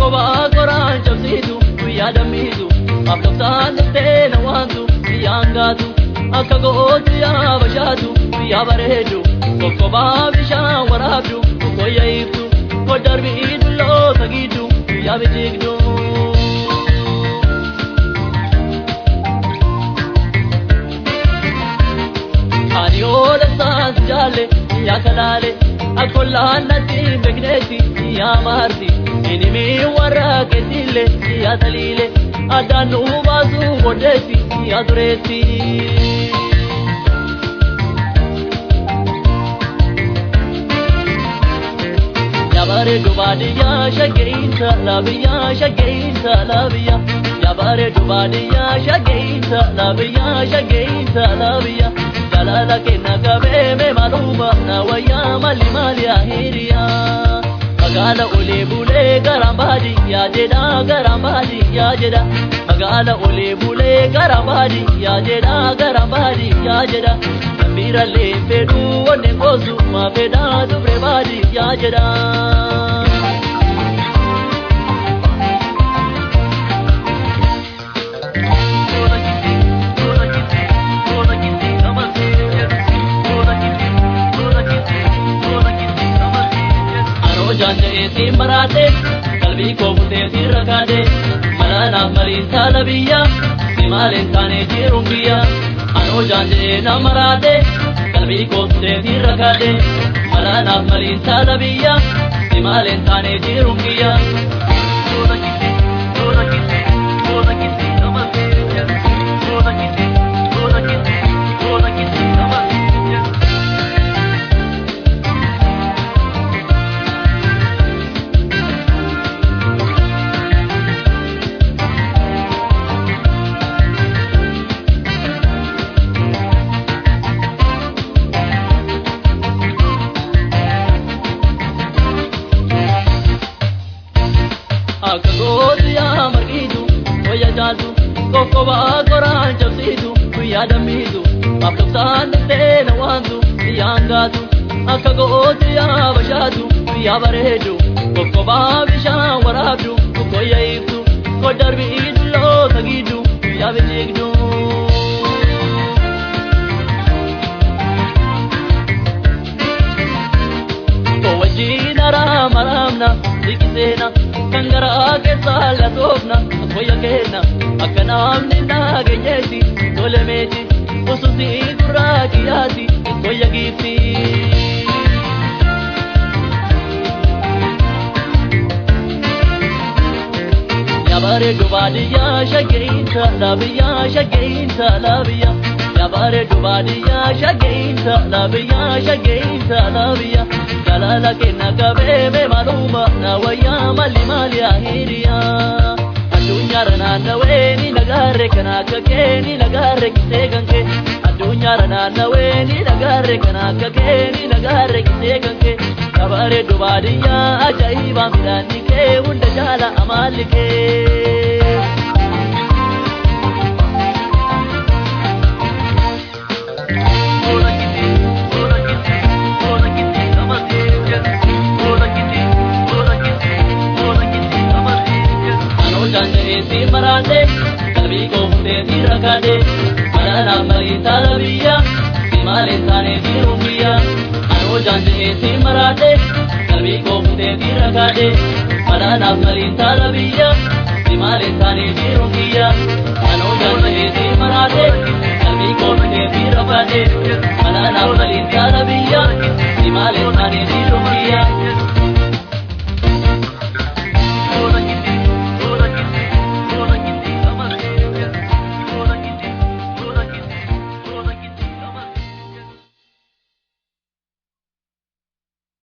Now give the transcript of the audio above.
kokoba koran chabsitu yadamitu aftan tena wantu yangatu akagotu ya bashatu ya baredu kokoba bisha warabdu koyaitu kodarbi idlo tagidu ya bijigdu Ariola sans jale ya kalale akolla nati begneti ya marti inimi warake dille ya dalile adanu bazu bodeti ya dureti ya bare dubadi ya shagein salabiya shagein salabiya ya bare dubadi ya shagein salabiya jalala ke nagabe me maluma na waya mali mali ahiriya magala ule bule garambadi ya jeda magala ule bule garambadi ya jeda nambira le pedu one gozu ma peda dubre badi ya jeda Marate kalbi ko mute tirakade malana marin talabiya simalen tane tirumbiya ano janje na marate kalbi ko mute tirakade malana marin talabiya simalen tane tirumbiya Akagodia margidu oya jadu kokoba koran chabsidu yadamidu aftan tena wantu yangatu akagodia bashadu ya baredu kokoba bisha warabdu koyaitu kodarbi idlo tagidu ya bijigdu wajina maramna dikitena kangara ke sala tofna koya kena akanam ninda gejeti tolemeti usuti duragiyati koya giti ya bare dubadiya shagein salabiya ya bare dubadiya shagein salabiya jalala ke nagabe me maluma na waya mali mali ahiriya adunya rana naweni nagare kana kakeni nagare kiteganke adunya rana naweni nagare kana kakeni nagare kiteganke kabare dubadiya ajaiba milani ke unda jala amalike Marate kalbi ko mute tirakade malana mari talabiya simale tane tirumbiya ano janje marate kalbi ko mute tirakade malana mari talabiya simale tane tirumbiya ano janje marate kalbi ko mute tirakade malana mari talabiya simale tane tirumbiya